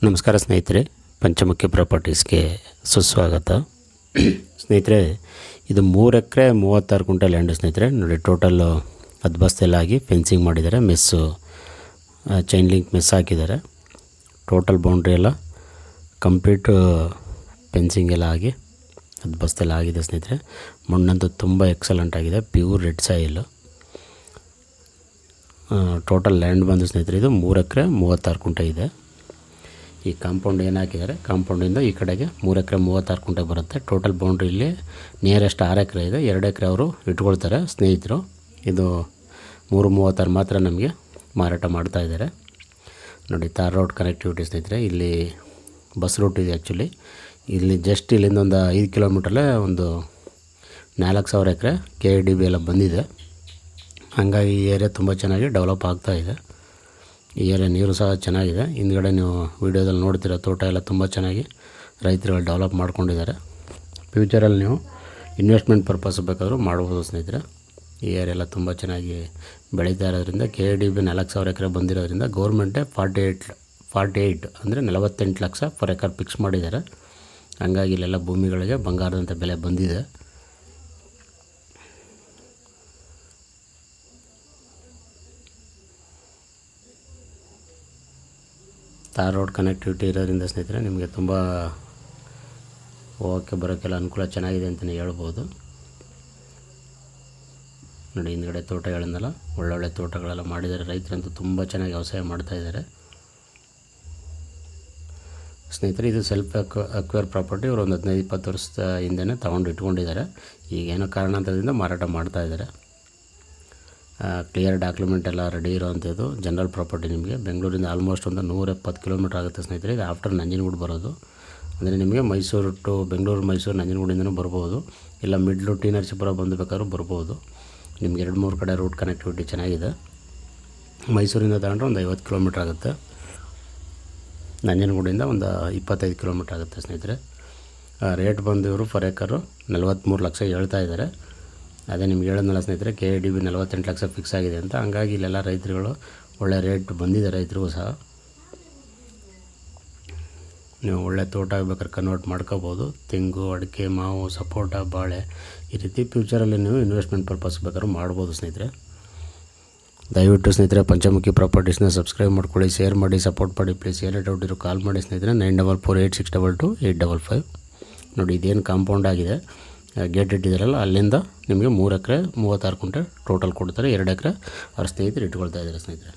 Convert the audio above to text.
ನಮಸ್ಕಾರ ಸ್ನೇಹಿತರೆ, ಪಂಚಮುಖಿ ಪ್ರಾಪರ್ಟೀಸ್ಗೆ ಸುಸ್ವಾಗತ. ಸ್ನೇಹಿತರೆ, ಇದು 3 ಎಕರೆ 36 ಗುಂಟೆ ಲ್ಯಾಂಡ್ ಸ್ನೇಹಿತರೆ. ನೋಡಿ, ಟೋಟಲ್ಲು 10 ಬಸ್ತೆಲ್ಲಾಗಿ ಫೆನ್ಸಿಂಗ್ ಮಾಡಿದ್ದಾರೆ. ಮೆಸ್ಸು ಚೈನ್ ಲಿಂಕ್ ಮೆಸ್ ಹಾಕಿದ್ದಾರೆ. ಟೋಟಲ್ ಬೌಂಡ್ರಿ ಎಲ್ಲ ಕಂಪ್ಲೀಟ್ ಫೆನ್ಸಿಂಗ್ ಎಲ್ಲ ಆಗಿ 10 ಬಸ್ತೆಲ್ಲ ಆಗಿದೆ ಸ್ನೇಹಿತರೆ. ಮಣ್ಣಂತೂ ತುಂಬ ಎಕ್ಸಲೆಂಟ್ ಆಗಿದೆ, pure red soil. Total land ಬಂದು ಸ್ನೇಹಿತರೆ ಇದು 3 ಎಕರೆ 36 ಗುಂಟೆ ಇದೆ. ಈ ಕಾಂಪೌಂಡ್ ಏನು ಹಾಕಿದ್ದಾರೆ, ಕಾಂಪೌಂಡಿಂದ ಈ ಕಡೆಗೆ 3 ಎಕರೆ 36 ಗುಂಟೆ ಬರುತ್ತೆ. ಟೋಟಲ್ ಬೌಂಡ್ರಿಯಲ್ಲಿ ನಿಯರೆಸ್ಟ್ 6 ಎಕರೆ ಇದೆ. 2 ಎಕರೆ ಅವರು ಇಟ್ಕೊಳ್ತಾರೆ ಸ್ನೇಹಿತರು. ಇದು 336 ಮಾತ್ರ ನಮಗೆ ಮಾರಾಟ ಮಾಡ್ತಾ ಇದ್ದಾರೆ. ನೋಡಿ, ತಾರ್ ರೋಡ್ ಕನೆಕ್ಟಿವಿಟಿ ಸ್ನೇಹಿತರೆ. ಇಲ್ಲಿ ಬಸ್ ರೂಟ್ ಇದೆ ಆ್ಯಕ್ಚುಲಿ. ಇಲ್ಲಿ ಜಸ್ಟ್ ಇಲ್ಲಿಂದ ಒಂದು 5 ಕಿಲೋಮೀಟ್ರಲ್ಲೇ ಒಂದು 4000 ಎಕರೆ KIDB ಎಲ್ಲ ಬಂದಿದೆ. ಹಾಗಾಗಿ ಈ ಏರಿಯಾ ತುಂಬ ಚೆನ್ನಾಗಿ ಡೆವಲಪ್ ಆಗ್ತಾಯಿದೆ. ಈ ಏರಿಯಾ ನೀರು ಸಹ ಚೆನ್ನಾಗಿದೆ. ಹಿಂದ್ಗಡೆ ನೀವು ವೀಡಿಯೋದಲ್ಲಿ ನೋಡ್ತೀರ, ತೋಟ ಎಲ್ಲ ತುಂಬ ಚೆನ್ನಾಗಿ ರೈತರುಗಳು ಡೆವಲಪ್ ಮಾಡ್ಕೊಂಡಿದ್ದಾರೆ. ಫ್ಯೂಚರಲ್ಲಿ ನೀವು ಇನ್ವೆಸ್ಟ್ಮೆಂಟ್ ಪರ್ಪಸ್ ಬೇಕಾದರೂ ಮಾಡ್ಬೋದು ಸ್ನೇಹಿತರೆ. ಈ ಏರಿಯಾ ಎಲ್ಲ ತುಂಬ ಚೆನ್ನಾಗಿ ಬೆಳೀತಾ ಇರೋದ್ರಿಂದ KIDB 4000 ಎಕರೆ ಬಂದಿರೋದ್ರಿಂದ ಗೌರ್ಮೆಂಟೇ 48 ಅಂದರೆ 48 ಲಕ್ಷ ಪರ್ ಎಕರ್ ಫಿಕ್ಸ್ ಮಾಡಿದ್ದಾರೆ. ಹಂಗಾಗಿ ಇಲ್ಲೆಲ್ಲ ಭೂಮಿಗಳಿಗೆ ಬಂಗಾರದಂಥ ಬೆಲೆ ಬಂದಿದೆ. ತಾರ್ ರೋಡ್ ಕನೆಕ್ಟಿವಿಟಿ ಇರೋದ್ರಿಂದ ಸ್ನೇಹಿತರೆ ನಿಮಗೆ ತುಂಬ ಹೋಗೋಕ್ಕೆ ಬರೋಕ್ಕೆಲ್ಲ ಅನುಕೂಲ ಚೆನ್ನಾಗಿದೆ ಅಂತಲೇ ಹೇಳ್ಬೋದು. ನೋಡಿ, ಹಿಂದ್ಗಡೆ ತೋಟಗಳನ್ನೆಲ್ಲ ಒಳ್ಳೊಳ್ಳೆ ತೋಟಗಳೆಲ್ಲ ಮಾಡಿದ್ದಾರೆ. ರೈತರಂತೂ ತುಂಬ ಚೆನ್ನಾಗಿ ವ್ಯವಸಾಯ ಮಾಡ್ತಾಯಿದ್ದಾರೆ ಸ್ನೇಹಿತರೆ. ಇದು ಸೆಲ್ಫ್ ಅಕ್ವೇರ್ ಪ್ರಾಪರ್ಟಿ. ಇವರು ಒಂದು 15-20 ವರ್ಷದ ಹಿಂದೆನೇ ತೊಗೊಂಡು ಇಟ್ಕೊಂಡಿದ್ದಾರೆ. ಈಗೇನೋ ಕಾರಣಾಂತರದಿಂದ ಮಾರಾಟ ಮಾಡ್ತಾಯಿದ್ದಾರೆ. ಕ್ಲಿಯರ್ ಡಾಕ್ಯುಮೆಂಟ್ ಎಲ್ಲ ರೆಡಿ ಇರೋವಂಥದ್ದು ಜನರಲ್ ಪ್ರಾಪರ್ಟಿ. ನಿಮಗೆ ಬೆಂಗಳೂರಿಂದ ಆಲ್ಮೋಸ್ಟ್ ಒಂದು 170 ಕಿಲೋಮೀಟ್ರ್ ಆಗುತ್ತೆ ಸ್ನೇಹಿತರೆ. ಇದು ಆಫ್ಟರ್ ನಂಜನಗೂಡು ಬರೋದು. ಅಂದರೆ ನಿಮಗೆ ಮೈಸೂರು ಟು ಬೆಂಗಳೂರು, ಮೈಸೂರು ನಂಜನಗೂಡಿಂದನೂ ಬರ್ಬೋದು, ಇಲ್ಲ ಮಿಡ್ಲು ಟಿ ನರಸೀಪುರ ಬಂದು ಬೇಕಾದ್ರೂ ಬರ್ಬೋದು. ನಿಮ್ಗೆ 2-3 ಕಡೆ ರೂಟ್ ಕನೆಕ್ಟಿವಿಟಿ ಚೆನ್ನಾಗಿದೆ. ಮೈಸೂರಿಂದ ತಗೊಂಡ್ರೆ ಒಂದು 50 ಕಿಲೋಮೀಟ್ರ್ ಆಗುತ್ತೆ. ನಂಜನಗೂಡಿಂದ ಒಂದು 25 ಕಿಲೋಮೀಟ್ರ್ ಆಗುತ್ತೆ ಸ್ನೇಹಿತರೆ. ರೇಟ್ ಬಂದು ಇವರು ಪರ್ ಎಕರು 43 ಲಕ್ಷ ಹೇಳ್ತಾ ಇದ್ದಾರೆ. ಅದೇ ನಿಮ್ಗೆ ಹೇಳಿದ್ನಲ್ಲ ಸ್ನೇಹಿತರೆ, KIDB 48 ಲಕ್ಷ ಫಿಕ್ಸ್ ಆಗಿದೆ ಅಂತ. ಹಂಗಾಗಿ ಇಲ್ಲೆಲ್ಲ ರೈತರುಗಳು ಒಳ್ಳೆ ರೇಟ್ ಬಂದಿದೆ. ರೈತರಿಗೂ ಸಹ ನೀವು ಒಳ್ಳೆ ತೋಟ ಬೇಕಾದ್ರೆ ಕನ್ವರ್ಟ್ ಮಾಡ್ಕೋಬೋದು. ತೆಂಗು, ಅಡಿಕೆ, ಮಾವು, ಸಪೋಟ, ಬಾಳೆ ಈ ರೀತಿ ಫ್ಯೂಚರಲ್ಲಿ ನೀವು ಇನ್ವೆಸ್ಟ್ಮೆಂಟ್ ಪರ್ಪಸ್ ಬೇಕಾದ್ರೂ ಮಾಡ್ಬೋದು ಸ್ನೇಹಿತರೆ. ದಯವಿಟ್ಟು ಸ್ನೇಹಿತರೆ ಪಂಚಮುಖಿ ಪ್ರಾಪರ್ಟೀಸ್ನ ಸಬ್ಸ್ಕ್ರೈಬ್ ಮಾಡ್ಕೊಳ್ಳಿ, ಶೇರ್ ಮಾಡಿ, ಸಪೋರ್ಟ್ ಮಾಡಿ ಪ್ಲೀಸ್. ಏನೇ ಡೌಟ್ ಇರೋ ಕಾಲ್ ಮಾಡಿ ಸ್ನೇಹಿತರೆ. 9448622855. ನೋಡಿ, ಇದೇನು ಕಾಂಪೌಂಡ್ ಆಗಿದೆ, ಗೇಟ್ ಇಟ್ಟಿದ್ದಾರಲ್ಲ, ಅಲ್ಲಿಂದ ನಿಮಗೆ 3 ಎಕರೆ 36 ಗುಂಟೆ ಟೋಟಲ್ ಕೊಡ್ತಾರೆ. 2 ಎಕರೆ ಅವ್ರ ಸ್ನೇಹಿತರು ಇಟ್ಕೊಳ್ತಾ ಇದ್ದಾರೆ ಸ್ನೇಹಿತರೆ.